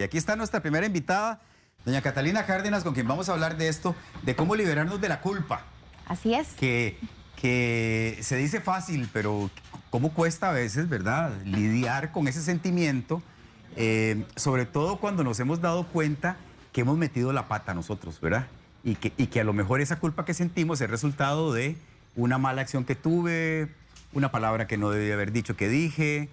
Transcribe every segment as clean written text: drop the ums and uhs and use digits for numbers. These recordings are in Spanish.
Y aquí está nuestra primera invitada, doña Catalina Cárdenas, con quien vamos a hablar de esto, de cómo liberarnos de la culpa. Así es. Que se dice fácil, pero cómo cuesta a veces, ¿verdad?, lidiar con ese sentimiento, sobre todo cuando nos hemos dado cuenta que hemos metido la pata nosotros, ¿verdad? Y que a lo mejor esa culpa que sentimos es resultado de una mala acción que tuve, una palabra que no debí haber dicho que dije,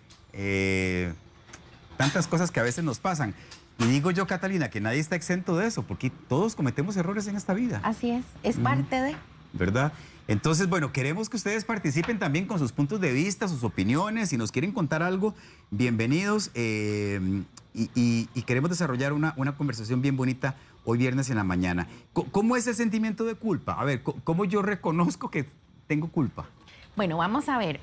tantas cosas que a veces nos pasan. Y digo yo, Catalina, que nadie está exento de eso, porque todos cometemos errores en esta vida. Así es parte de... ¿Verdad? Entonces, bueno, queremos que ustedes participen también con sus puntos de vista, sus opiniones. Si nos quieren contar algo, bienvenidos. Y queremos desarrollar una conversación bien bonita hoy viernes en la mañana. ¿Cómo es el sentimiento de culpa? A ver, ¿cómo yo reconozco que tengo culpa? Bueno, vamos a ver.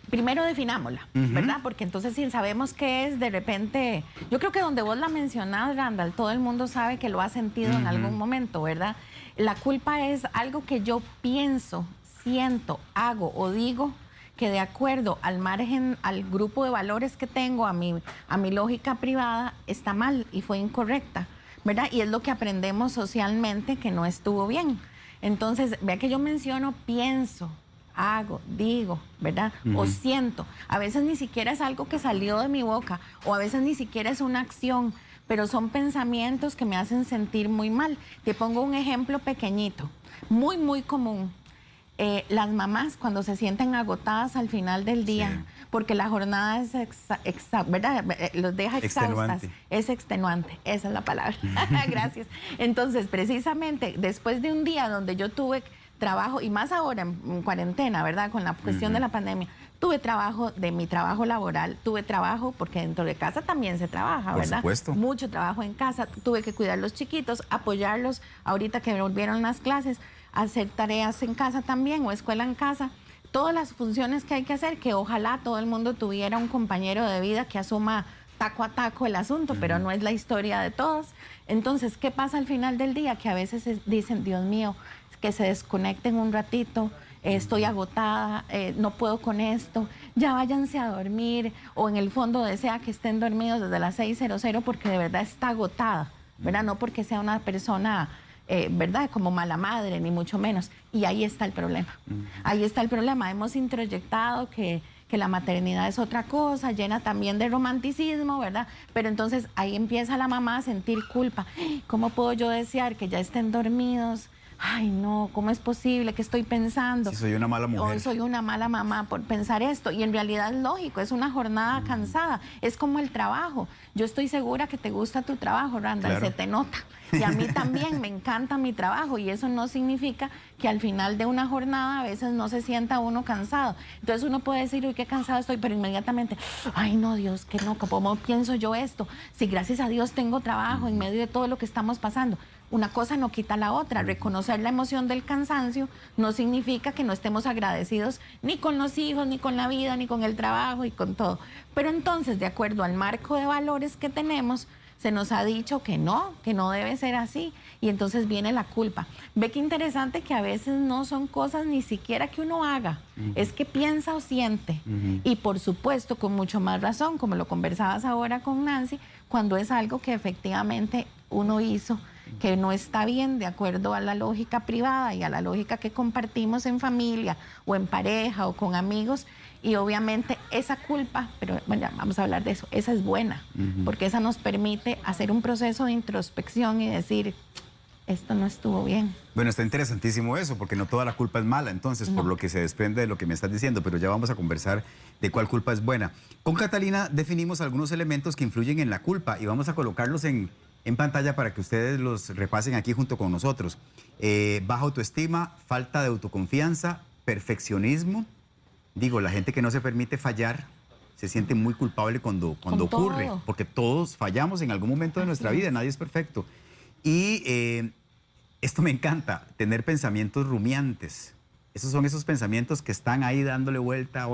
Primero definámosla, ¿verdad? Porque entonces si sabemos qué es, de repente... Yo creo que donde vos la mencionás, Randall, todo el mundo sabe que lo ha sentido en algún momento, ¿verdad? La culpa es algo que yo pienso, siento, hago o digo que de acuerdo al margen, al grupo de valores que tengo, a mi lógica privada, está mal y fue incorrecta, ¿verdad? Y es lo que aprendemos socialmente que no estuvo bien. Entonces, vea que yo menciono, pienso, hago, digo, ¿verdad? O siento. A veces ni siquiera es algo que salió de mi boca, o a veces ni siquiera es una acción, pero son pensamientos que me hacen sentir muy mal. Te pongo un ejemplo pequeñito, muy, muy común. Las mamás cuando se sienten agotadas al final del día, porque la jornada es, ¿verdad? Los deja exhaustas. Es extenuante, esa es la palabra. Gracias. Entonces, precisamente, después de un día donde yo tuve trabajo, y más ahora en cuarentena, ¿verdad? Con la cuestión de la pandemia, tuve trabajo de mi trabajo laboral, tuve trabajo porque dentro de casa también se trabaja, ¿verdad? Por supuesto. Mucho trabajo en casa, tuve que cuidar a los chiquitos, apoyarlos ahorita que volvieron las clases, hacer tareas en casa también o escuela en casa, todas las funciones que hay que hacer, que ojalá todo el mundo tuviera un compañero de vida que asuma taco a taco el asunto, pero no es la historia de todos. Entonces, ¿qué pasa al final del día? Que a veces dicen, Dios mío, que se desconecten un ratito, estoy agotada, no puedo con esto, ya váyanse a dormir, o en el fondo desea que estén dormidos desde las 6:00 porque de verdad está agotada, ¿verdad? No porque sea una persona, ¿verdad?, como mala madre, ni mucho menos. Y ahí está el problema. Ahí está el problema. Hemos introyectado que la maternidad es otra cosa, llena también de romanticismo, ¿verdad? Pero entonces ahí empieza la mamá a sentir culpa. ¿Cómo puedo yo desear que ya estén dormidos? Ay, no, ¿cómo es posible? ¿Qué estoy pensando? Si soy una mala mujer. O soy una mala mamá por pensar esto. Y en realidad es lógico, es una jornada cansada. Es como el trabajo. Yo estoy segura que te gusta tu trabajo, Randall, claro. Se te nota. Y a mí también me encanta mi trabajo. Y eso no significa que al final de una jornada a veces no se sienta uno cansado. Entonces uno puede decir, uy, qué cansado estoy, pero inmediatamente, ay, no, Dios, que no, ¿cómo pienso yo esto? Si gracias a Dios tengo trabajo en medio de todo lo que estamos pasando. Una cosa no quita la otra. Reconocer la emoción del cansancio no significa que no estemos agradecidos ni con los hijos, ni con la vida, ni con el trabajo y con todo. Pero entonces, de acuerdo al marco de valores que tenemos, se nos ha dicho que no debe ser así. Y entonces viene la culpa. Ve qué interesante que a veces no son cosas ni siquiera que uno haga. Es que piensa o siente. Y por supuesto, con mucho más razón, como lo conversabas ahora con Nancy, cuando es algo que efectivamente uno hizo que no está bien de acuerdo a la lógica privada y a la lógica que compartimos en familia o en pareja o con amigos, y obviamente esa culpa, pero bueno, ya vamos a hablar de eso, esa es buena, porque esa nos permite hacer un proceso de introspección y decir, esto no estuvo bien. Bueno, está interesantísimo eso, porque no toda la culpa es mala, entonces, por lo que se desprende de lo que me estás diciendo, pero ya vamos a conversar de cuál culpa es buena. Con Catalina definimos algunos elementos que influyen en la culpa y vamos a colocarlos en pantalla para que ustedes los repasen aquí junto con nosotros. Baja autoestima, falta de autoconfianza, perfeccionismo. Digo, la gente que no se permite fallar se siente muy culpable cuando ocurre, porque todos fallamos en algún momento de nuestra vida, nadie es perfecto. Y esto me encanta, tener pensamientos rumiantes. Esos son esos pensamientos que están ahí dándole vuelta.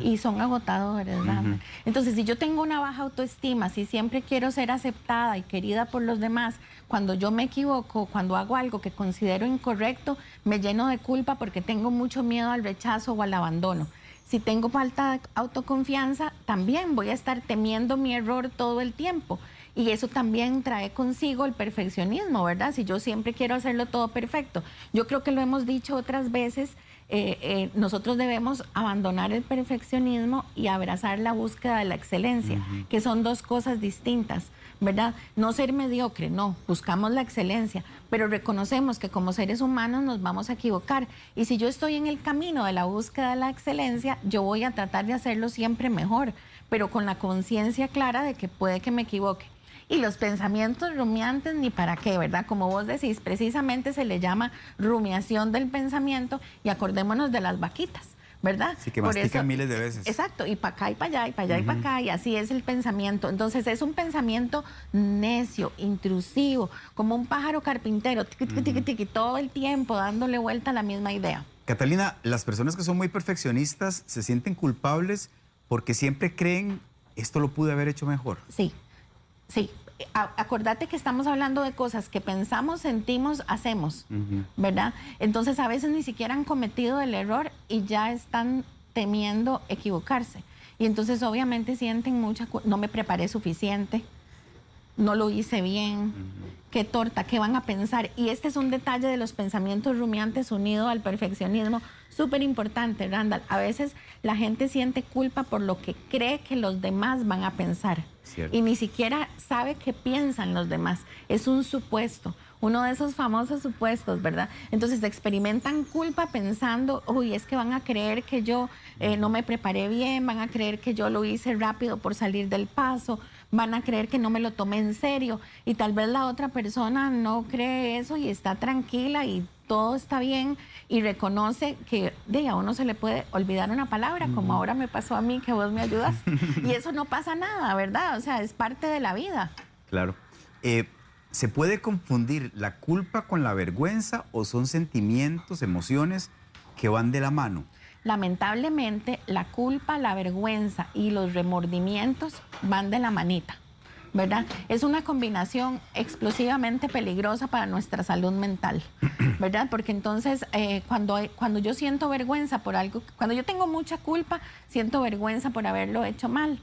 Y son agotadores, ¿verdad? Entonces, si yo tengo una baja autoestima, si siempre quiero ser aceptada y querida por los demás, cuando yo me equivoco, cuando hago algo que considero incorrecto, me lleno de culpa porque tengo mucho miedo al rechazo o al abandono. Si tengo falta de autoconfianza, también voy a estar temiendo mi error todo el tiempo. Y eso también trae consigo el perfeccionismo, ¿verdad? Si yo siempre quiero hacerlo todo perfecto. Yo creo que lo hemos dicho otras veces, nosotros debemos abandonar el perfeccionismo y abrazar la búsqueda de la excelencia, que son dos cosas distintas, ¿verdad? No ser mediocre, no, buscamos la excelencia, pero reconocemos que como seres humanos nos vamos a equivocar. Y si yo estoy en el camino de la búsqueda de la excelencia, yo voy a tratar de hacerlo siempre mejor, pero con la conciencia clara de que puede que me equivoque. Y los pensamientos rumiantes, ni para qué, ¿verdad? Como vos decís, precisamente se le llama rumiación del pensamiento, y acordémonos de las vaquitas, ¿verdad? Sí, que mastican miles de veces. Exacto, y para acá y para allá, y para allá y para acá, y así es el pensamiento. Entonces es un pensamiento necio, intrusivo, como un pájaro carpintero, tiqui, tiqui, tiqui, tiqui, todo el tiempo dándole vuelta a la misma idea. Catalina, las personas que son muy perfeccionistas se sienten culpables porque siempre creen, esto lo pude haber hecho mejor. Sí. Sí, acordate que estamos hablando de cosas que pensamos, sentimos, hacemos, ¿verdad? Entonces a veces ni siquiera han cometido el error y ya están temiendo equivocarse. Y entonces obviamente sienten mucha culpa, no me preparé suficiente, no lo hice bien, qué torta, qué van a pensar. Y este es un detalle de los pensamientos rumiantes unido al perfeccionismo, súper importante, Randall. A veces la gente siente culpa por lo que cree que los demás van a pensar. Cierto. Y ni siquiera sabe qué piensan los demás. Es un supuesto, uno de esos famosos supuestos, ¿verdad? Entonces experimentan culpa pensando, uy, es que van a creer que yo no me preparé bien, van a creer que yo lo hice rápido por salir del paso, van a creer que no me lo tomé en serio, y tal vez la otra persona no cree eso y está tranquila y todo está bien y reconoce que a uno se le puede olvidar una palabra, como ahora me pasó a mí, que vos me ayudas. Y eso no pasa nada, ¿verdad? O sea, es parte de la vida. Claro. ¿Se puede confundir la culpa con la vergüenza o son sentimientos, emociones que van de la mano? Lamentablemente, la culpa, la vergüenza y los remordimientos van de la manita, ¿verdad? Es una combinación explosivamente peligrosa para nuestra salud mental, ¿verdad? Porque entonces cuando yo siento vergüenza por algo, cuando yo tengo mucha culpa, siento vergüenza por haberlo hecho mal.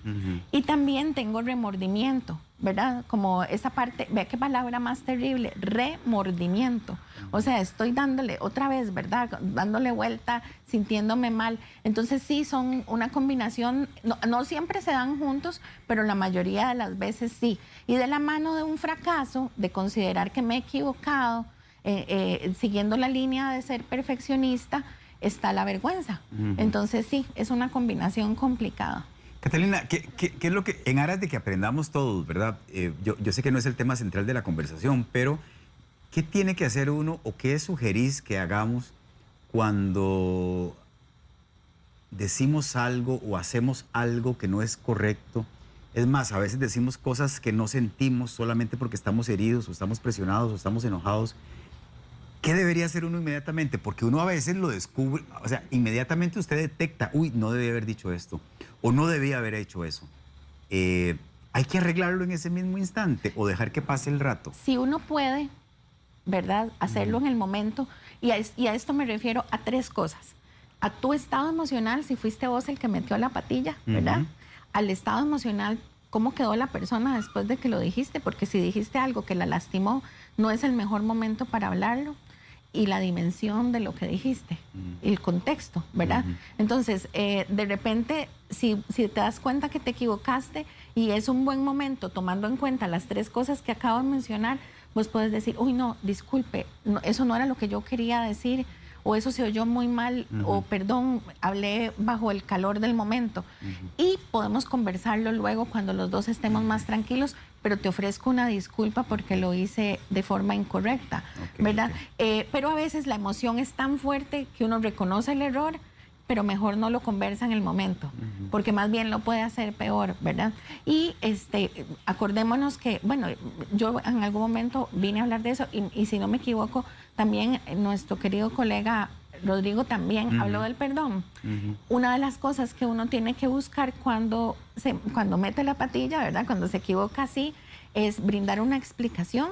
Y también tengo remordimiento, ¿verdad? Como esa parte, ve qué palabra más terrible, remordimiento. O sea, estoy dándole otra vez, ¿verdad? Dándole vuelta, sintiéndome mal. Entonces sí, son una combinación, no siempre se dan juntos, pero la mayoría de las veces sí. Y de la mano de un fracaso, de considerar que me he equivocado, siguiendo la línea de ser perfeccionista, está la vergüenza. Entonces sí, es una combinación complicada. Catalina, ¿qué es lo que, en aras de que aprendamos todos, ¿verdad? Yo sé que no es el tema central de la conversación, pero ¿qué tiene que hacer uno o qué sugerís que hagamos cuando decimos algo o hacemos algo que no es correcto? Es más, a veces decimos cosas que no sentimos solamente porque estamos heridos o estamos presionados o estamos enojados. ¿Qué debería hacer uno inmediatamente? Porque uno a veces lo descubre, o sea, inmediatamente usted detecta, uy, no debía haber dicho esto, o no debía haber hecho eso. ¿Hay que arreglarlo en ese mismo instante o dejar que pase el rato? Si uno puede, ¿verdad?, hacerlo en el momento, y a esto me refiero a tres cosas. A tu estado emocional, si fuiste vos el que metió la patilla, ¿verdad? Al estado emocional, cómo quedó la persona después de que lo dijiste, porque si dijiste algo que la lastimó, no es el mejor momento para hablarlo. Y la dimensión de lo que dijiste, el contexto, ¿verdad? Entonces, de repente, si te das cuenta que te equivocaste y es un buen momento, tomando en cuenta las tres cosas que acabo de mencionar, vos puedes decir, uy, no, disculpe, eso no era lo que yo quería decir, o eso se oyó muy mal, o perdón, hablé bajo el calor del momento. Y podemos conversarlo luego cuando los dos estemos más tranquilos, pero te ofrezco una disculpa porque lo hice de forma incorrecta, ¿verdad? Pero a veces la emoción es tan fuerte que uno reconoce el error, pero mejor no lo conversa en el momento, porque más bien lo puede hacer peor, ¿verdad? Y acordémonos que, bueno, yo en algún momento vine a hablar de eso, y si no me equivoco, también nuestro querido colega Rodrigo también habló del perdón. Una de las cosas que uno tiene que buscar cuando mete la patilla, ¿verdad? Cuando se equivoca así, es brindar una explicación.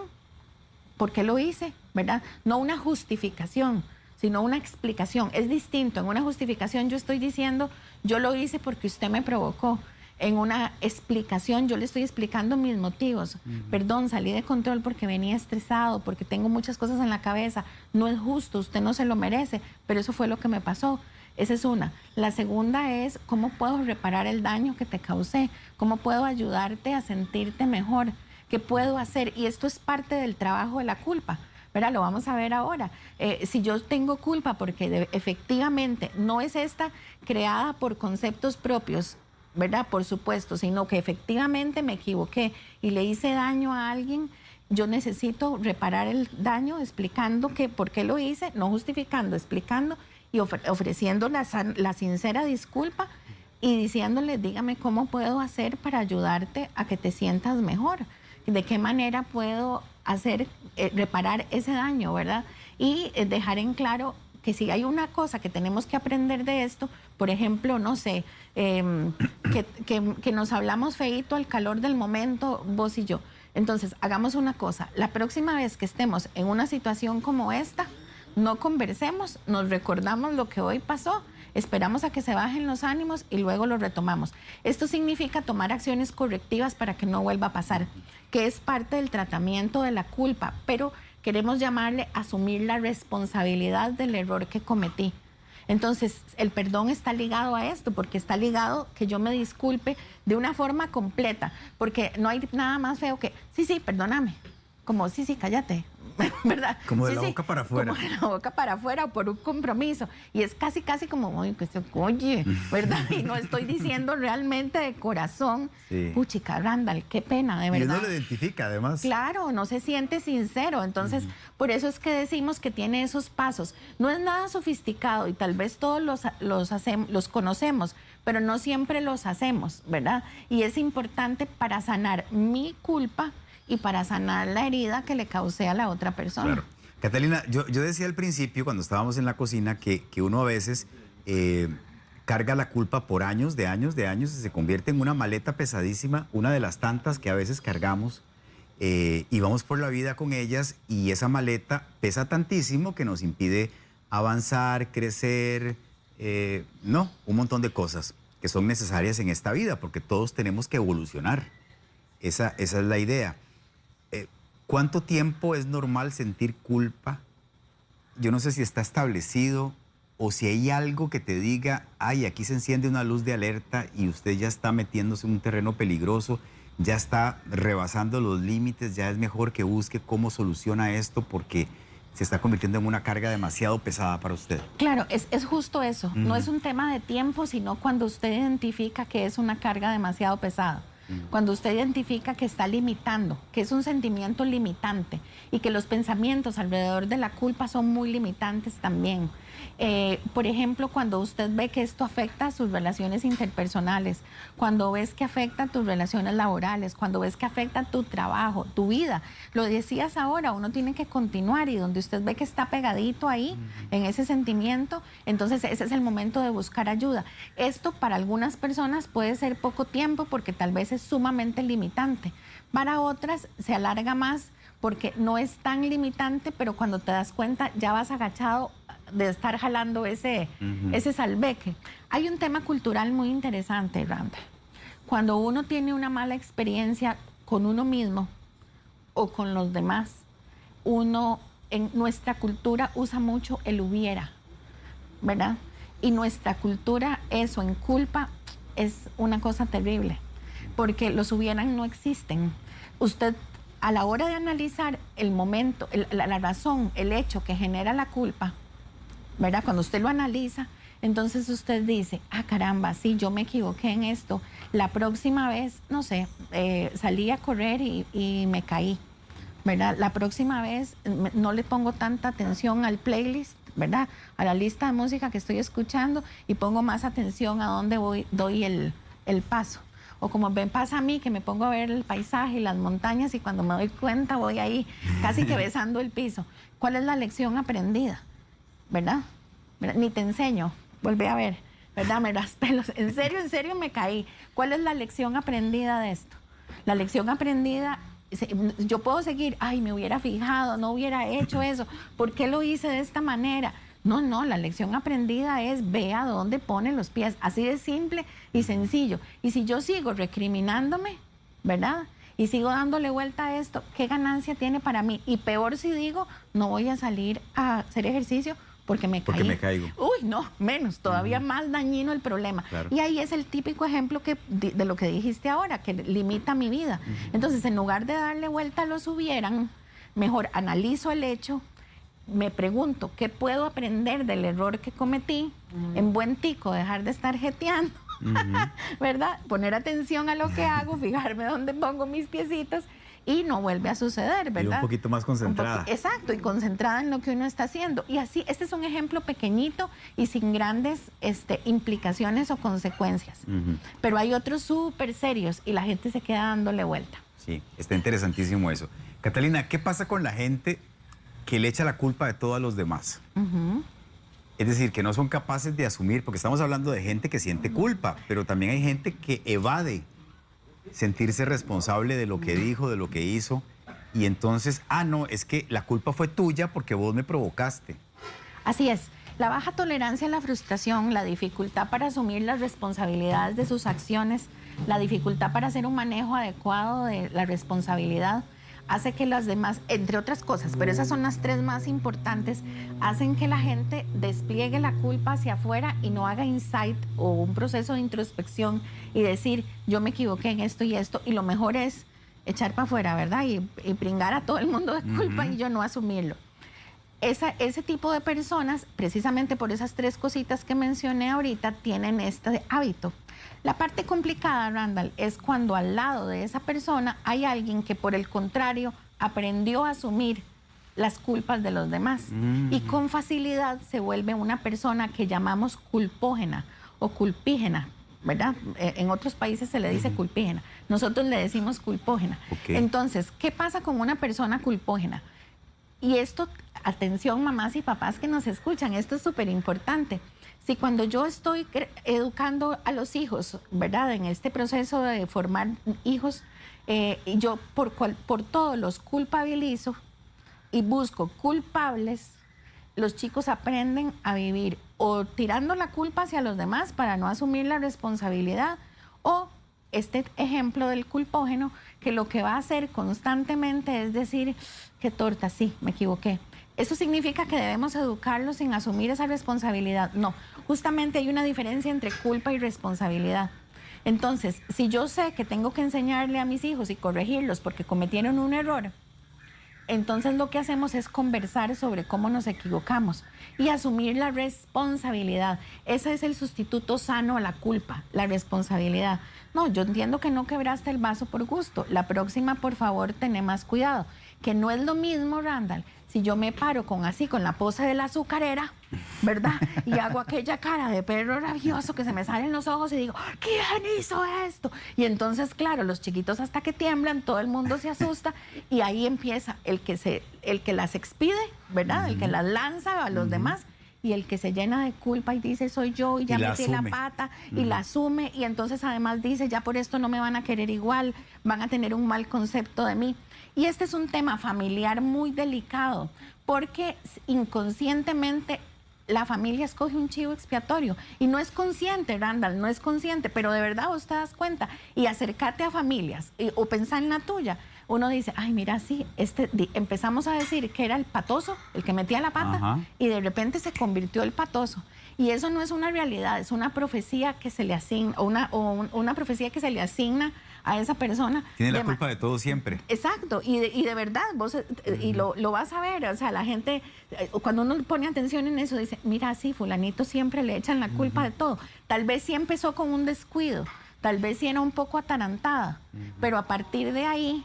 ¿Por qué lo hice? ¿Verdad? No una justificación, sino una explicación. Es distinto. En una justificación yo estoy diciendo, yo lo hice porque usted me provocó. En una explicación yo le estoy explicando mis motivos. Perdón, salí de control porque venía estresado, porque tengo muchas cosas en la cabeza. No es justo, usted no se lo merece, pero eso fue lo que me pasó. Esa es una. La segunda es, ¿cómo puedo reparar el daño que te causé? ¿Cómo puedo ayudarte a sentirte mejor? ¿Qué puedo hacer? Y esto es parte del trabajo de la culpa. ¿Verdad? Lo vamos a ver ahora. Si yo tengo culpa porque efectivamente no es esta creada por conceptos propios, ¿verdad? Por supuesto, sino que efectivamente me equivoqué y le hice daño a alguien, yo necesito reparar el daño explicando por qué lo hice, no justificando, explicando y ofreciendo la sincera disculpa y diciéndole, dígame cómo puedo hacer para ayudarte a que te sientas mejor, de qué manera puedo hacer, reparar ese daño, ¿verdad? Y dejar en claro que si hay una cosa que tenemos que aprender de esto, por ejemplo, no sé, que nos hablamos feíto al calor del momento, vos y yo. Entonces, hagamos una cosa, la próxima vez que estemos en una situación como esta, no conversemos, nos recordamos lo que hoy pasó, esperamos a que se bajen los ánimos y luego lo retomamos. Esto significa tomar acciones correctivas para que no vuelva a pasar, que es parte del tratamiento de la culpa, pero queremos llamarle asumir la responsabilidad del error que cometí. Entonces, el perdón está ligado a esto, porque está ligado que yo me disculpe de una forma completa, porque no hay nada más feo que, sí, perdóname, como, sí, cállate, ¿verdad? Como de sí, la boca para afuera. Como de la boca para afuera o por un compromiso. Y es casi como, oye, ¿verdad? Y no estoy diciendo realmente de corazón, Sí. puchica, Randall, qué pena, de verdad. Y uno lo identifica, además. Claro, no se siente sincero. Entonces, por eso es que decimos que tiene esos pasos. No es nada sofisticado y tal vez todos los conocemos, pero no siempre los hacemos, ¿verdad? Y es importante para sanar mi culpa y para sanar la herida que le causé a la otra persona. Claro. Catalina, yo decía al principio, cuando estábamos en la cocina, que uno a veces carga la culpa por años, de años, y se convierte en una maleta pesadísima, una de las tantas que a veces cargamos y vamos por la vida con ellas, y esa maleta pesa tantísimo que nos impide avanzar, crecer, un montón de cosas que son necesarias en esta vida, porque todos tenemos que evolucionar. Esa es la idea. ¿Cuánto tiempo es normal sentir culpa? Yo no sé si está establecido o si hay algo que te diga, ay, aquí se enciende una luz de alerta y usted ya está metiéndose en un terreno peligroso, ya está rebasando los límites, ya es mejor que busque cómo soluciona esto porque se está convirtiendo en una carga demasiado pesada para usted. Claro, es justo eso. No es un tema de tiempo, sino cuando usted identifica que es una carga demasiado pesada. Cuando usted identifica que está limitando, que es un sentimiento limitante y que los pensamientos alrededor de la culpa son muy limitantes también. Por ejemplo, cuando usted ve que esto afecta a sus relaciones interpersonales, cuando ves que afecta a tus relaciones laborales, cuando ves que afecta a tu trabajo, tu vida. Lo decías ahora, uno tiene que continuar y donde usted ve que está pegadito ahí en ese sentimiento, entonces ese es el momento de buscar ayuda. Esto para algunas personas puede ser poco tiempo porque tal vez es sumamente limitante. Para otras se alarga más porque no es tan limitante, pero cuando te das cuenta ya vas agachado de estar jalando ese salveque. Hay un tema cultural muy interesante, Randall. Cuando uno tiene una mala experiencia con uno mismo o con los demás, uno en nuestra cultura usa mucho el hubiera, ¿verdad? Y nuestra cultura, eso en culpa, es una cosa terrible, porque los hubieran no existen. Usted, a la hora de analizar el momento, la razón, el hecho que genera la culpa, ¿verdad? Cuando usted lo analiza, entonces usted dice, caramba, sí, yo me equivoqué en esto. La próxima vez, no sé, salí a correr y me caí, ¿verdad? La próxima vez no le pongo tanta atención al playlist, ¿verdad? A la lista de música que estoy escuchando y pongo más atención a dónde voy, doy el paso. O como me pasa a mí, que me pongo a ver el paisaje y las montañas y cuando me doy cuenta voy ahí casi que besando el piso. ¿Cuál es la lección aprendida? ¿Verdad? Ni te enseño, volví a ver, ¿verdad? Me raspé los... En serio me caí. ¿Cuál es la lección aprendida de esto? La lección aprendida, yo puedo seguir, ay, me hubiera fijado, no hubiera hecho eso, ¿por qué lo hice de esta manera? No, no, la lección aprendida es ve a dónde pone los pies, así de simple y sencillo. Y si yo sigo recriminándome, ¿verdad? Y sigo dándole vuelta a esto, ¿qué ganancia tiene para mí? Y peor si digo, no voy a salir a hacer ejercicio porque me caigo. Uy, no, menos, todavía más dañino el problema. Claro. Y ahí es el típico ejemplo de lo que dijiste ahora, que limita mi vida. Entonces, en lugar de darle vuelta a los hubieran, mejor analizo el hecho, me pregunto, ¿qué puedo aprender del error que cometí? En buen tico, dejar de estar jeteando. ¿Verdad? Poner atención a lo que hago, fijarme dónde pongo mis piecitos y no vuelve a suceder, ¿verdad? Y un poquito más concentrada. Exacto, y concentrada en lo que uno está haciendo. Y así, este es un ejemplo pequeñito y sin grandes implicaciones o consecuencias. Pero hay otros súper serios y la gente se queda dándole vuelta. Sí, está interesantísimo eso. Catalina, ¿qué pasa con la gente que le echa la culpa de todo a los demás? Es decir, que no son capaces de asumir, porque estamos hablando de gente que siente culpa, pero también hay gente que evade sentirse responsable de lo que dijo, de lo que hizo, y entonces, no, es que la culpa fue tuya porque vos me provocaste. Así es. La baja tolerancia a la frustración, la dificultad para asumir las responsabilidades de sus acciones, la dificultad para hacer un manejo adecuado de la responsabilidad, hace que las demás, entre otras cosas, pero esas son las tres más importantes, hacen que la gente despliegue la culpa hacia afuera y no haga insight o un proceso de introspección y decir, yo me equivoqué en esto y esto, y lo mejor es echar para afuera, ¿verdad? Y pringar a todo el mundo de culpa y yo no asumirlo. Ese tipo de personas, precisamente por esas tres cositas que mencioné ahorita, tienen este hábito. La parte complicada, Randall, es cuando al lado de esa persona hay alguien que por el contrario aprendió a asumir las culpas de los demás y con facilidad se vuelve una persona que llamamos culpógena o culpígena, ¿verdad? En otros países se le dice culpígena, nosotros le decimos culpógena. Entonces, ¿qué pasa con una persona culpógena? Y esto, atención mamás y papás que nos escuchan, esto es súper importante. Si cuando yo estoy educando a los hijos, ¿verdad? En este proceso de formar hijos, yo por todo los culpabilizo y busco culpables, los chicos aprenden a vivir o tirando la culpa hacia los demás para no asumir la responsabilidad, o este ejemplo del culpógeno, que lo que va a hacer constantemente es decir, qué torta, sí, me equivoqué. ¿Eso significa que debemos educarlos sin asumir esa responsabilidad? No, justamente hay una diferencia entre culpa y responsabilidad. Entonces, si yo sé que tengo que enseñarle a mis hijos y corregirlos porque cometieron un error, entonces lo que hacemos es conversar sobre cómo nos equivocamos y asumir la responsabilidad. Ese es el sustituto sano a la culpa, la responsabilidad. No, yo entiendo que no quebraste el vaso por gusto. La próxima, por favor, ten más cuidado. Que no es lo mismo, Randall, si yo me paro con la pose de la azucarera, ¿verdad? Y hago aquella cara de perro rabioso que se me salen los ojos y digo, ¿quién hizo esto? Y entonces, claro, los chiquitos hasta que tiemblan, todo el mundo se asusta y ahí empieza el que las expide, ¿verdad? El que las lanza a los demás y el que se llena de culpa y dice, soy yo y ya metí la pata y la asume y entonces además dice, ya por esto no me van a querer igual, van a tener un mal concepto de mí. Y este es un tema familiar muy delicado porque inconscientemente la familia escoge un chivo expiatorio y no es consciente, Randall, no es consciente, pero de verdad vos te das cuenta y acércate a familias o pensar en la tuya. Uno dice, ay, mira, sí, empezamos a decir que era el patoso, el que metía la pata, y de repente se convirtió el patoso. Y eso no es una realidad, es una profecía que se le asigna, una profecía que se le asigna a esa persona. Tiene la culpa de todo siempre. Exacto, y de verdad, vos y lo vas a ver, o sea, la gente, cuando uno pone atención en eso, dice, mira, sí, fulanito siempre le echan la culpa de todo. Tal vez sí empezó con un descuido, tal vez sí era un poco atarantada, pero a partir de ahí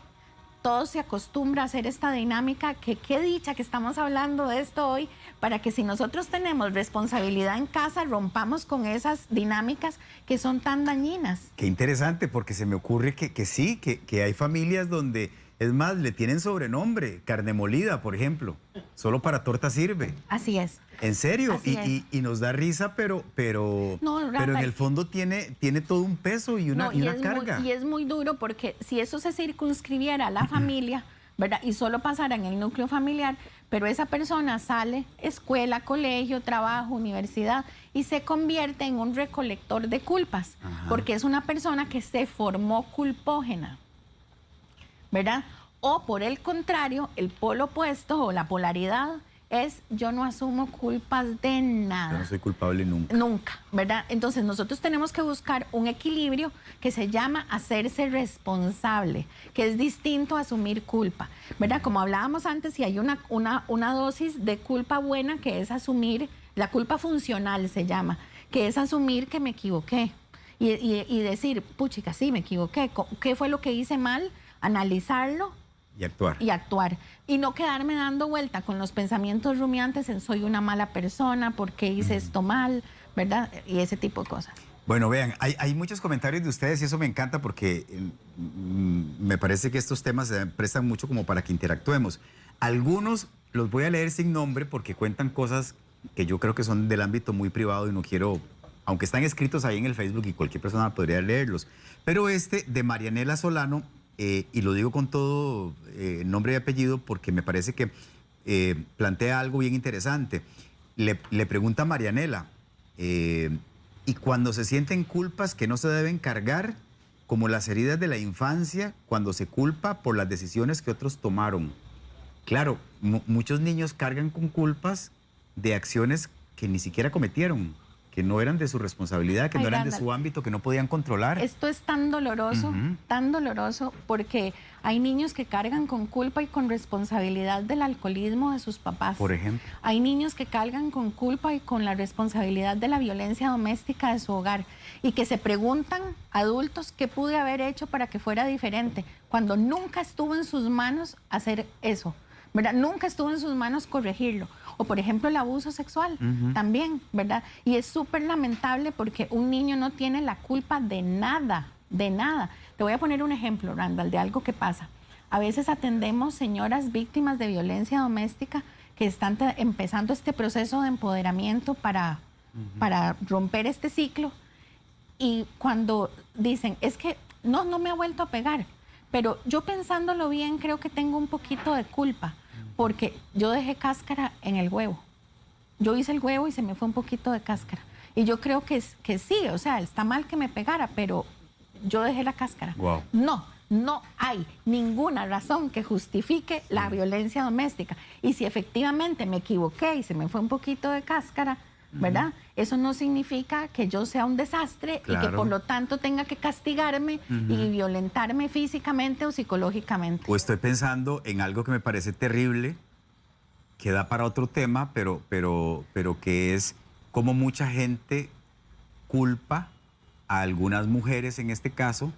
todo se acostumbra a hacer esta dinámica, que qué dicha que estamos hablando de esto hoy, para que si nosotros tenemos responsabilidad en casa, rompamos con esas dinámicas que son tan dañinas. Qué interesante, porque se me ocurre que sí, que hay familias donde, es más, le tienen sobrenombre, carne molida, por ejemplo, solo para torta sirve. Así es. ¿En serio? Y nos da risa, pero en el fondo tiene todo un peso y una carga. Y es muy duro porque si eso se circunscribiera a la familia, ¿verdad? Y solo pasara en el núcleo familiar, pero esa persona sale, escuela, colegio, trabajo, universidad, y se convierte en un recolector de culpas, porque es una persona que se formó culpógena, ¿verdad? O por el contrario, el polo opuesto o la polaridad es yo no asumo culpas de nada. Yo no soy culpable nunca. Nunca, ¿verdad? Entonces nosotros tenemos que buscar un equilibrio que se llama hacerse responsable, que es distinto a asumir culpa, ¿verdad? Como hablábamos antes, si hay una dosis de culpa buena que es asumir, la culpa funcional se llama, que es asumir que me equivoqué y decir, puchica, sí, me equivoqué, ¿qué fue lo que hice mal? Analizarlo. Y actuar. Y actuar. Y no quedarme dando vuelta con los pensamientos rumiantes en soy una mala persona, porque hice esto mal, ¿verdad? Y ese tipo de cosas. Bueno, vean, hay muchos comentarios de ustedes y eso me encanta porque me parece que estos temas se prestan mucho como para que interactuemos. Algunos los voy a leer sin nombre porque cuentan cosas que yo creo que son del ámbito muy privado y no quiero, aunque están escritos ahí en el Facebook y cualquier persona podría leerlos. Pero este de Marianela Solano, y lo digo con todo nombre y apellido porque me parece que plantea algo bien interesante. Le pregunta a Marianela, y cuando se sienten culpas que no se deben cargar, como las heridas de la infancia, cuando se culpa por las decisiones que otros tomaron. Claro, muchos niños cargan con culpas de acciones que ni siquiera cometieron, que no eran de su responsabilidad, que no eran de su ámbito, que no podían controlar. Esto es tan doloroso, porque hay niños que cargan con culpa y con responsabilidad del alcoholismo de sus papás. Por ejemplo. Hay niños que cargan con culpa y con la responsabilidad de la violencia doméstica de su hogar y que se preguntan, adultos, ¿qué pude haber hecho para que fuera diferente? Cuando nunca estuvo en sus manos hacer eso, ¿verdad? Nunca estuvo en sus manos corregirlo. O, por ejemplo, el abuso sexual también, ¿verdad? Y es súper lamentable porque un niño no tiene la culpa de nada, de nada. Te voy a poner un ejemplo, Randall, de algo que pasa. A veces atendemos señoras víctimas de violencia doméstica que están empezando este proceso de empoderamiento para romper este ciclo. Y cuando dicen, es que no me ha vuelto a pegar, pero yo pensándolo bien creo que tengo un poquito de culpa. Porque yo dejé cáscara en el huevo. Yo hice el huevo y se me fue un poquito de cáscara. Y yo creo que sí, o sea, está mal que me pegara, pero yo dejé la cáscara. Wow. No hay ninguna razón que justifique la violencia doméstica. Y si efectivamente me equivoqué y se me fue un poquito de cáscara, ¿verdad? Eso no significa que yo sea un desastre y que por lo tanto tenga que castigarme y violentarme físicamente o psicológicamente. O estoy pensando en algo que me parece terrible, que da para otro tema, pero que es como mucha gente culpa a algunas mujeres, en este caso,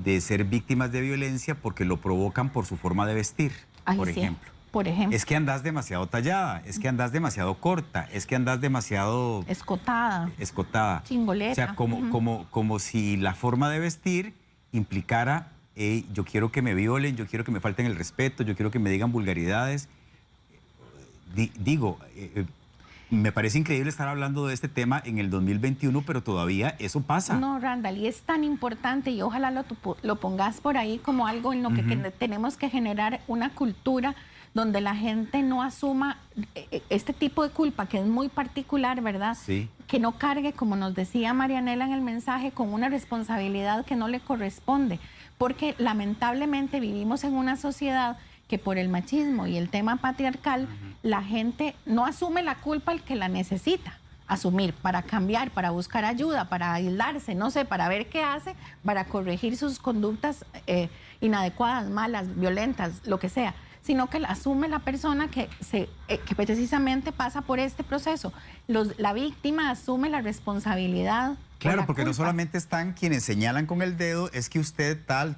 de ser víctimas de violencia porque lo provocan por su forma de vestir, por ejemplo. Por ejemplo. Es que andas demasiado tallada, es que andas demasiado corta, es que andas demasiado... Escotada. O Chingoleta. sea, como si la forma de vestir implicara, yo quiero que me violen, yo quiero que me falten el respeto, yo quiero que me digan vulgaridades. Me parece increíble estar hablando de este tema en el 2021, pero todavía eso pasa. No, Randall, y es tan importante y ojalá lo pongas por ahí como algo en lo que tenemos que generar una cultura donde la gente no asuma este tipo de culpa que es muy particular, ¿verdad? Sí. Que no cargue, como nos decía Marianela en el mensaje, con una responsabilidad que no le corresponde. Porque lamentablemente vivimos en una sociedad que por el machismo y el tema patriarcal, la gente no asume la culpa al que la necesita asumir para cambiar, para buscar ayuda, para aislarse, no sé, para ver qué hace, para corregir sus conductas inadecuadas, malas, violentas, lo que sea, sino que la asume la persona que precisamente pasa por este proceso. La víctima asume la responsabilidad. Claro, porque no solamente están quienes señalan con el dedo, es que usted tal,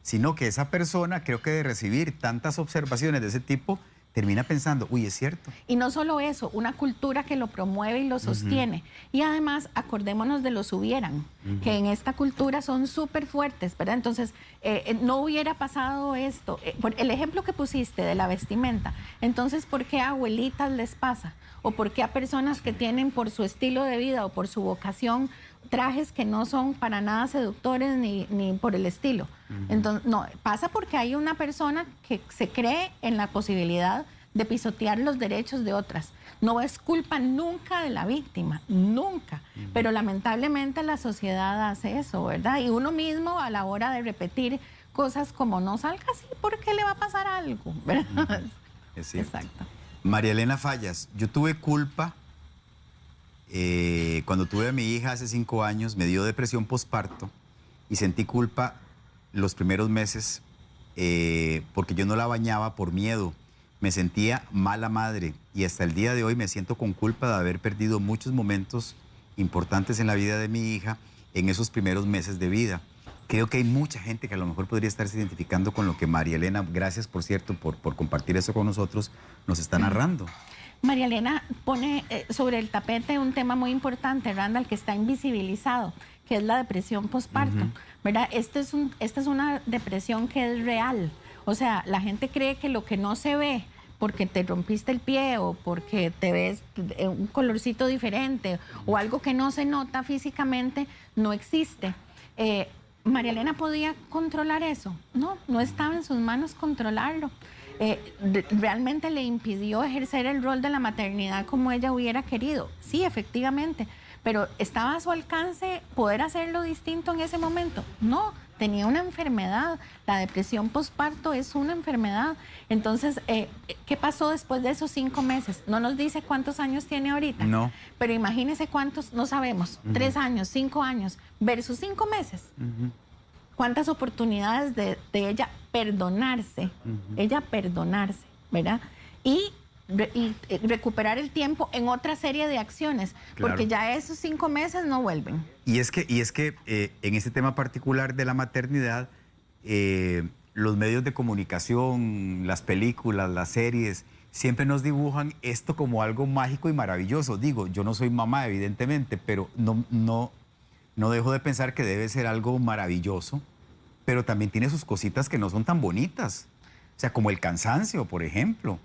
sino que esa persona, creo que de recibir tantas observaciones de ese tipo, termina pensando, uy, es cierto. Y no solo eso, una cultura que lo promueve y lo sostiene. Y además, acordémonos de los hubieran, que en esta cultura son súper fuertes, ¿verdad? Entonces, no hubiera pasado esto. El ejemplo que pusiste de la vestimenta, entonces, ¿por qué a abuelitas les pasa? ¿O por qué a personas que tienen por su estilo de vida o por su vocación trajes que no son para nada seductores ni por el estilo. Entonces, no, pasa porque hay una persona que se cree en la posibilidad de pisotear los derechos de otras. No es culpa nunca de la víctima, nunca. Pero lamentablemente la sociedad hace eso, ¿verdad? Y uno mismo a la hora de repetir cosas como no salga así porque le va a pasar algo, ¿verdad? Es cierto. Exacto. María Elena Fallas, yo tuve culpa cuando tuve a mi hija hace 5 años, me dio depresión posparto y sentí culpa los primeros meses porque yo no la bañaba por miedo. Me sentía mala madre y hasta el día de hoy me siento con culpa de haber perdido muchos momentos importantes en la vida de mi hija en esos primeros meses de vida. Creo que hay mucha gente que a lo mejor podría estarse identificando con lo que María Elena, gracias por cierto por compartir eso con nosotros, nos está narrando. María Elena pone sobre el tapete un tema muy importante, Randall, que está invisibilizado, que es la depresión postparto, ¿verdad? Esta es una depresión que es real. O sea, la gente cree que lo que no se ve, porque te rompiste el pie o porque te ves un colorcito diferente o algo que no se nota físicamente, no existe. ¿María Elena podía controlar eso? No, no estaba en sus manos controlarlo. Realmente le impidió ejercer el rol de la maternidad como ella hubiera querido. Sí, efectivamente, pero ¿estaba a su alcance poder hacerlo distinto en ese momento? No, tenía una enfermedad. La depresión postparto es una enfermedad. Entonces, ¿qué pasó después de esos 5 meses? No nos dice cuántos años tiene ahorita. No. Pero imagínese cuántos, no sabemos, 3 años, 5 años, versus 5 meses. ¿Cuántas oportunidades de ella perdonarse? Ella perdonarse, ¿verdad? Y recuperar el tiempo en otra serie de acciones, claro, porque ya esos 5 meses no vuelven. Y es que en este tema particular de la maternidad, los medios de comunicación, las películas, las series, siempre nos dibujan esto como algo mágico y maravilloso. Digo, yo no soy mamá, evidentemente, pero no dejo de pensar que debe ser algo maravilloso, pero también tiene sus cositas que no son tan bonitas. O sea, como el cansancio, por ejemplo,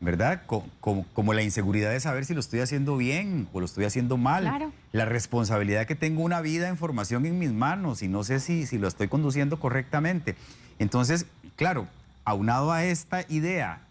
¿verdad? Como la inseguridad de saber si lo estoy haciendo bien o lo estoy haciendo mal. Claro. La responsabilidad que tengo una vida en formación en mis manos y no sé si lo estoy conduciendo correctamente. Entonces, claro, aunado a esta idea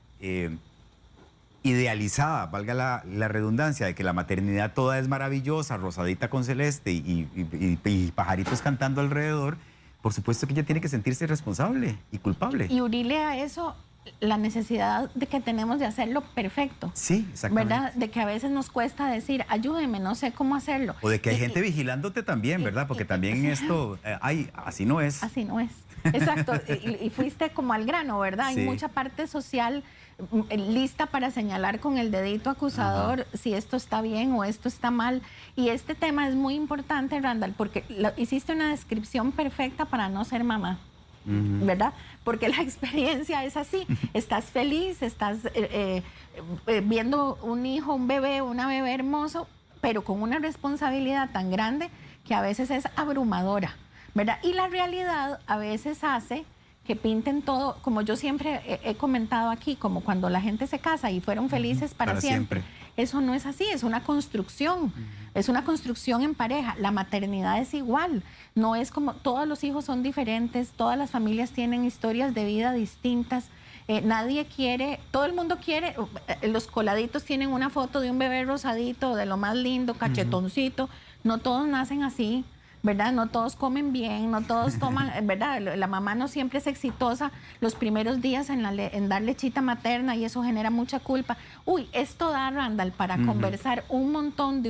idealizada, valga la redundancia, de que la maternidad toda es maravillosa, rosadita con celeste y pajaritos cantando alrededor, por supuesto que ella tiene que sentirse responsable y culpable. Y unirle a eso la necesidad de que tenemos de hacerlo perfecto. Sí, exactamente. ¿Verdad? De que a veces nos cuesta decir, ayúdeme, no sé cómo hacerlo. O de que hay gente vigilándote también, ¿verdad? Porque también esto, así no es. Así no es. Exacto. y fuiste como al grano, ¿verdad? Sí. Hay mucha parte social lista para señalar con el dedito acusador si esto está bien o esto está mal. Y este tema es muy importante, Randall, porque hiciste una descripción perfecta para no ser mamá. ¿Verdad? Porque la experiencia es así. Estás feliz, estás viendo un hijo, un bebé, una bebé hermoso, pero con una responsabilidad tan grande que a veces es abrumadora, ¿verdad? Y la realidad a veces hace que pinten todo, como yo siempre he comentado aquí, como cuando la gente se casa y fueron felices para siempre. Eso no es así, es una construcción. Es una construcción en pareja. La maternidad es igual. No es como todos los hijos son diferentes, todas las familias tienen historias de vida distintas. Nadie quiere, todo el mundo quiere, los coladitos tienen una foto de un bebé rosadito, de lo más lindo, cachetoncito. No todos nacen así, ¿verdad? No todos comen bien, no todos toman, ¿verdad? La mamá no siempre es exitosa los primeros días en dar lechita materna y eso genera mucha culpa. Uy, esto da, Randall, para conversar un montón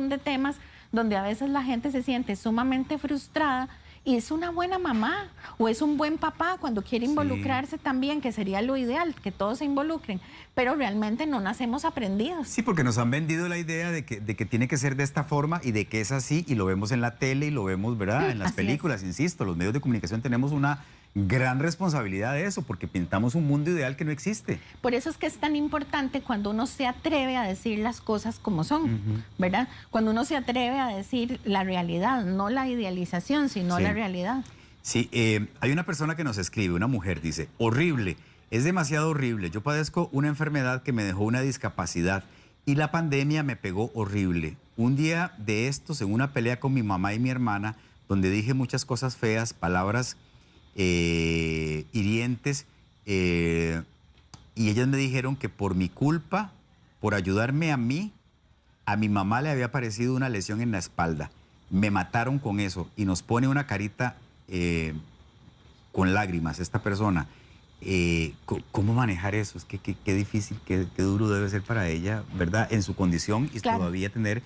de temas donde a veces la gente se siente sumamente frustrada y es una buena mamá o es un buen papá cuando quiere involucrarse también, que sería lo ideal, que todos se involucren, pero realmente no nacemos aprendidos. Sí, porque nos han vendido la idea de que tiene que ser de esta forma y de que es así, y lo vemos en la tele y lo vemos, ¿verdad? En las películas, insisto, los medios de comunicación tenemos una gran responsabilidad de eso, porque pintamos un mundo ideal que no existe. Por eso es que es tan importante cuando uno se atreve a decir las cosas como son, ¿verdad? Cuando uno se atreve a decir la realidad, no la idealización, sino la realidad. Sí, hay una persona que nos escribe, una mujer, dice, horrible, es demasiado horrible, yo padezco una enfermedad que me dejó una discapacidad y la pandemia me pegó horrible. Un día de estos, en una pelea con mi mamá y mi hermana, donde dije muchas cosas feas, palabras hirientes, y ellas me dijeron que por mi culpa, por ayudarme a mí, a mi mamá le había aparecido una lesión en la espalda. Me mataron con eso y nos pone una carita con lágrimas esta persona. ¿Cómo manejar eso? Es que qué difícil, qué duro debe ser para ella, ¿verdad? En su condición y Claro. todavía tener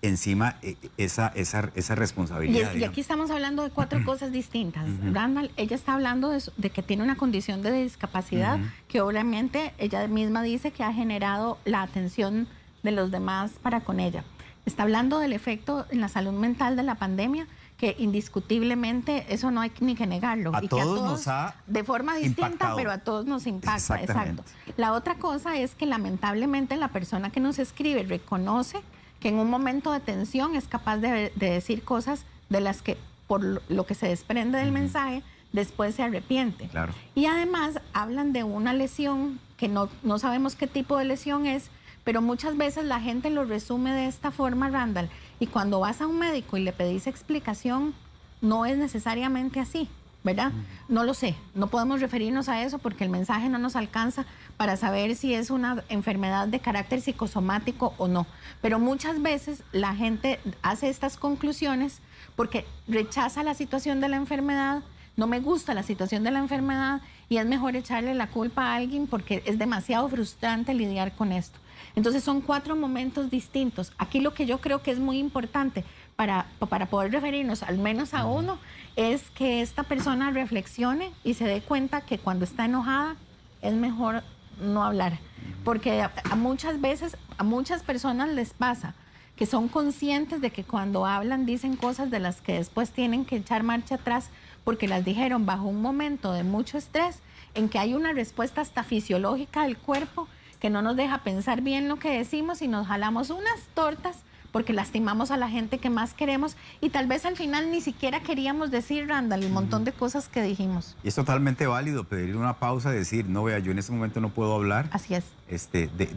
encima esa responsabilidad. Y aquí estamos hablando de 4 cosas distintas. Randall, ella está hablando de que tiene una condición de discapacidad que obviamente ella misma dice que ha generado la atención de los demás para con ella. Está hablando del efecto en la salud mental de la pandemia, que indiscutiblemente eso no hay ni que negarlo. A y que todos nos ha de forma distinta, impactado. pero a todos nos impacta. Exactamente. Exacto. La otra cosa es que lamentablemente la persona que nos escribe reconoce que en un momento de tensión es capaz de decir cosas de las que, por lo que se desprende del mensaje, después se arrepiente. Claro. Y además hablan de una lesión que no sabemos qué tipo de lesión es, pero muchas veces la gente lo resume de esta forma, Randall, y cuando vas a un médico y le pedís explicación, no es necesariamente así, ¿verdad? No lo sé, no podemos referirnos a eso porque el mensaje no nos alcanza para saber si es una enfermedad de carácter psicosomático o no. Pero muchas veces la gente hace estas conclusiones porque rechaza la situación de la enfermedad, no me gusta la situación de la enfermedad y es mejor echarle la culpa a alguien porque es demasiado frustrante lidiar con esto. Entonces son 4 momentos distintos. Aquí lo que yo creo que es muy importante para poder referirnos al menos a uno es que esta persona reflexione y se dé cuenta que cuando está enojada es mejor no hablar. Porque a muchas veces, a muchas personas les pasa que son conscientes de que cuando hablan dicen cosas de las que después tienen que echar marcha atrás porque las dijeron bajo un momento de mucho estrés en que hay una respuesta hasta fisiológica del cuerpo que no nos deja pensar bien lo que decimos y nos jalamos unas tortas porque lastimamos a la gente que más queremos y tal vez al final ni siquiera queríamos decir, Randall, un montón de cosas que dijimos. Y es totalmente válido pedir una pausa, decir, no, vea, yo en este momento no puedo hablar. Así es.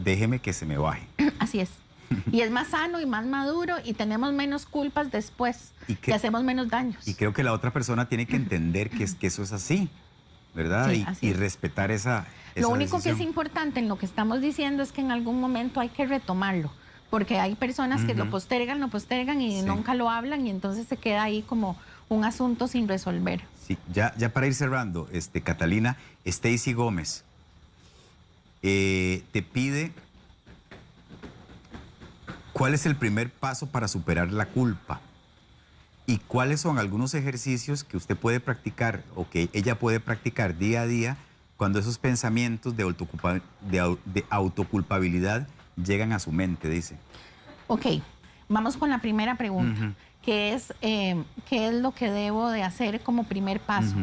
Déjeme que se me baje. Así es. Y es más sano y más maduro y tenemos menos culpas después y hacemos menos daños. Y creo que la otra persona tiene que entender que eso es así, ¿verdad? Sí, así y es. respetar esa Lo único decisión. que es importante en lo que estamos diciendo es que en algún momento hay que retomarlo, porque hay personas que lo postergan y nunca lo hablan y entonces se queda ahí como un asunto sin resolver. Sí, ya para ir cerrando, Catalina, Stacy Gómez te pide cuál es el primer paso para superar la culpa y cuáles son algunos ejercicios que usted puede practicar o que ella puede practicar día a día cuando esos pensamientos de autoculpabilidad llegan a su mente, dice. Ok, vamos con la primera pregunta, que es ¿qué es lo que debo de hacer como primer paso?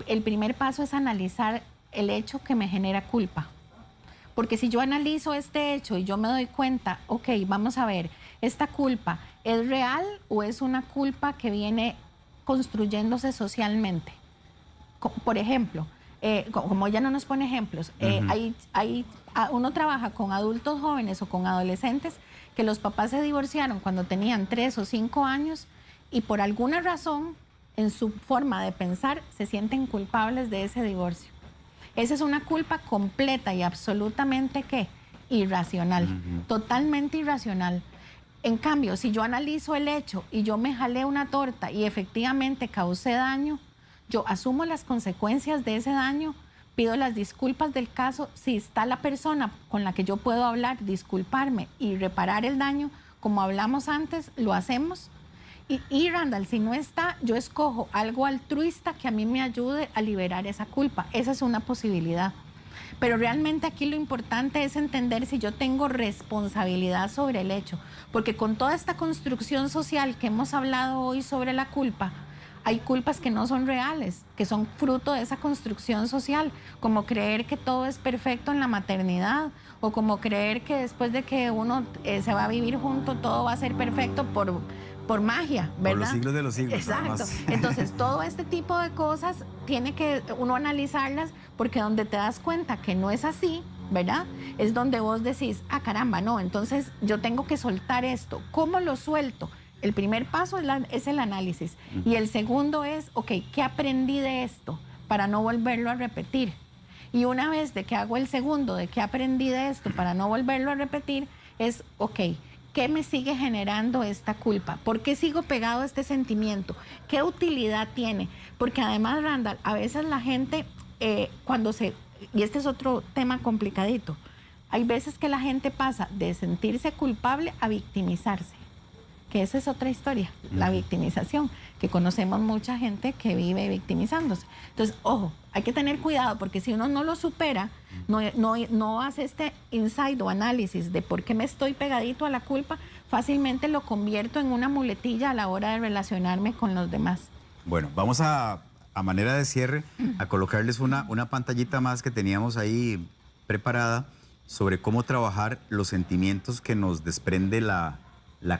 El primer paso es analizar el hecho que me genera culpa. Porque si yo analizo este hecho y yo me doy cuenta, ok, vamos a ver, ¿esta culpa es real o es una culpa que viene construyéndose socialmente? Por ejemplo, como ella no nos pone ejemplos, uno trabaja con adultos jóvenes o con adolescentes que los papás se divorciaron cuando tenían 3 o 5 años y por alguna razón en su forma de pensar se sienten culpables de ese divorcio. Esa es una culpa completa y absolutamente, ¿qué? Irracional, totalmente irracional. En cambio, si yo analizo el hecho y yo me jalé una torta y efectivamente causé daño, yo asumo las consecuencias de ese daño, pido las disculpas del caso. Si está la persona con la que yo puedo hablar, disculparme y reparar el daño, como hablamos antes, lo hacemos. Y Randall, si no está, yo escojo algo altruista que a mí me ayude a liberar esa culpa. Esa es una posibilidad. Pero realmente aquí lo importante es entender si yo tengo responsabilidad sobre el hecho. Porque con toda esta construcción social que hemos hablado hoy sobre la culpa, hay culpas que no son reales, que son fruto de esa construcción social, como creer que todo es perfecto en la maternidad o como creer que después de que uno se va a vivir junto, todo va a ser perfecto por magia, ¿verdad? Por los siglos de los siglos. Exacto. Además. Entonces, todo este tipo de cosas tiene que uno analizarlas porque donde te das cuenta que no es así, ¿verdad? Es donde vos decís, ah, caramba, no, entonces yo tengo que soltar esto. ¿Cómo lo suelto? El primer paso es el análisis. Y el segundo es, ok, ¿qué aprendí de esto para no volverlo a repetir? Y una vez de que hago el segundo, de qué aprendí de esto para no volverlo a repetir, es, ok, ¿qué me sigue generando esta culpa? ¿Por qué sigo pegado a este sentimiento? ¿Qué utilidad tiene? Porque además, Randall, a veces la gente, y este es otro tema complicadito, hay veces que la gente pasa de sentirse culpable a victimizarse, que esa es otra historia, la victimización, que conocemos mucha gente que vive victimizándose. Entonces, ojo, hay que tener cuidado, porque si uno no lo supera, no hace este insight o análisis de por qué me estoy pegadito a la culpa, fácilmente lo convierto en una muletilla a la hora de relacionarme con los demás. Bueno, vamos a manera de cierre, a colocarles una pantallita más que teníamos ahí preparada sobre cómo trabajar los sentimientos que nos desprende la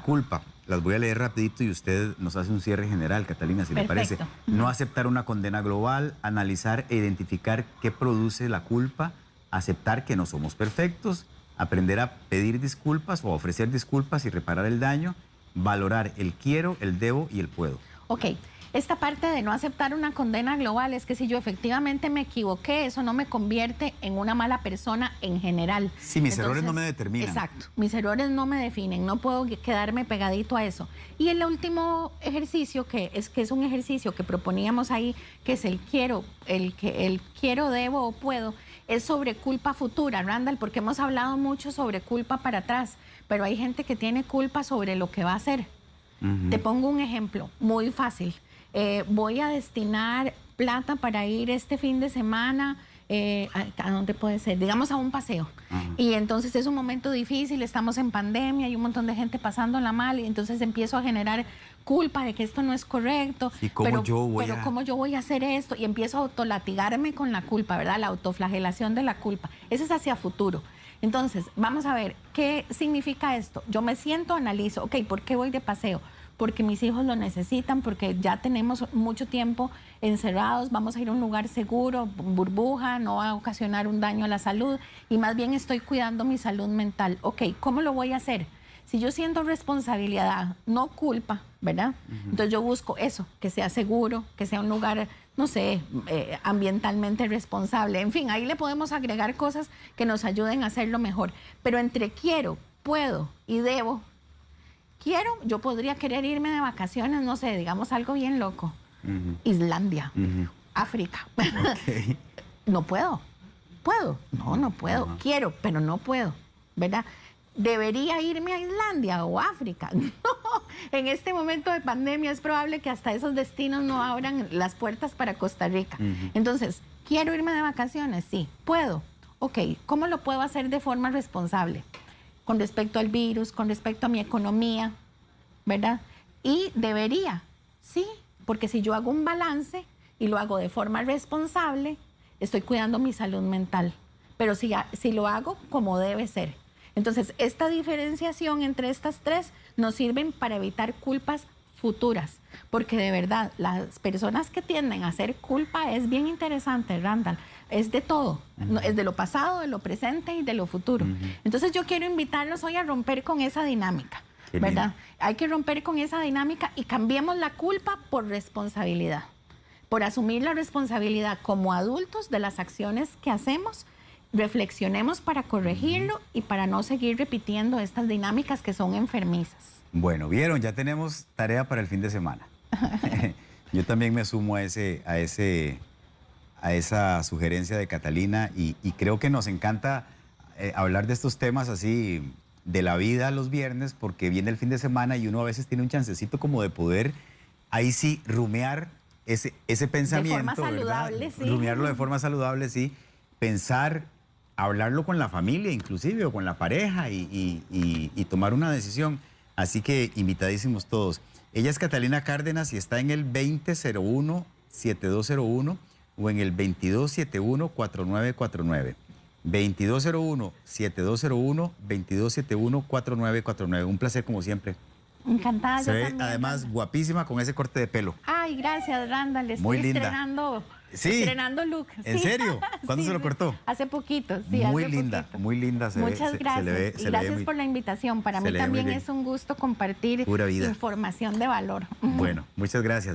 culpa. Las voy a leer rapidito y usted nos hace un cierre general, Catalina, si le parece. No aceptar una condena global, analizar e identificar qué produce la culpa, aceptar que no somos perfectos, aprender a pedir disculpas o a ofrecer disculpas y reparar el daño, valorar el quiero, el debo y el puedo. Ok. Esta parte de no aceptar una condena global es que si yo efectivamente me equivoqué, eso no me convierte en una mala persona en general. Sí, mis errores no me determinan. Exacto, mis errores no me definen, no puedo quedarme pegadito a eso. Y el último ejercicio, que es un ejercicio que proponíamos ahí, que es el quiero, debo o puedo, es sobre culpa futura, Randall, porque hemos hablado mucho sobre culpa para atrás, pero hay gente que tiene culpa sobre lo que va a hacer. Te pongo un ejemplo muy fácil. Voy a destinar plata para ir este fin de semana, ¿a dónde puede ser? Digamos a un paseo. Y entonces es un momento difícil, estamos en pandemia, hay un montón de gente pasándola mal y entonces empiezo a generar culpa de que esto no es correcto. ¿Y cómo cómo yo voy a hacer esto? Y empiezo a autolatigarme con la culpa, ¿verdad? La autoflagelación de la culpa. Eso es hacia futuro. Entonces, vamos a ver, ¿qué significa esto? Yo me siento, analizo, ok, ¿por qué voy de paseo? Porque mis hijos lo necesitan, porque ya tenemos mucho tiempo encerrados, vamos a ir a un lugar seguro, burbuja, no va a ocasionar un daño a la salud y más bien estoy cuidando mi salud mental. Ok, ¿cómo lo voy a hacer? Si yo siento responsabilidad, no culpa, ¿verdad? Entonces yo busco eso, que sea seguro, que sea un lugar, no sé, ambientalmente responsable. En fin, ahí le podemos agregar cosas que nos ayuden a hacerlo mejor. Pero entre quiero, puedo y debo, yo podría querer irme de vacaciones, no sé, digamos algo bien loco. Islandia, África. Okay. No puedo. ¿Puedo? No puedo. Quiero, pero no puedo, ¿verdad? ¿Debería irme a Islandia o África? No. En este momento de pandemia es probable que hasta esos destinos no abran las puertas para Costa Rica. Entonces, ¿quiero irme de vacaciones? Sí. ¿Puedo? Ok. ¿Cómo lo puedo hacer de forma responsable? Con respecto al virus, con respecto a mi economía, ¿verdad? Y debería, sí, porque si yo hago un balance y lo hago de forma responsable, estoy cuidando mi salud mental. Pero si lo hago como debe ser. Entonces, esta diferenciación entre estas tres nos sirven para evitar culpas futuras. Porque de verdad, las personas que tienden a hacer culpa es bien interesante, Randall. Es de todo. Es de lo pasado, de lo presente y de lo futuro. Entonces, yo quiero invitarlos hoy a romper con esa dinámica, ¿verdad? Hay que romper con esa dinámica y cambiemos la culpa por responsabilidad. Por asumir la responsabilidad como adultos de las acciones que hacemos, reflexionemos para corregirlo y para no seguir repitiendo estas dinámicas que son enfermizas. Bueno, vieron, ya tenemos tarea para el fin de semana. Yo también me sumo a esa sugerencia de Catalina y creo que nos encanta hablar de estos temas así de la vida los viernes porque viene el fin de semana y uno a veces tiene un chancecito como de poder ahí sí rumear ese pensamiento. De forma saludable, ¿verdad? sí. Rumearlo de forma saludable, sí. Pensar, hablarlo con la familia inclusive o con la pareja y tomar una decisión. Así que invitadísimos todos. Ella es Catalina Cárdenas y está en el 2001-7201 o en el 2271-4949. 2201-7201, 2271-4949. Un placer como siempre. Encantada. Se ve también, además Randall. guapísima con ese corte de pelo. Ay, gracias, Randall. Le Muy estoy linda. estrenando Sí. Estrenando look. ¿En sí. serio? ¿Cuándo Sí, se lo sí. cortó? Hace poquito, sí. Muy hace linda, poquito. muy linda. Muchas gracias. Y gracias por la invitación. Para se mí le ve muy también bien. es un gusto compartir Pura vida. información de valor. Bueno, muchas gracias.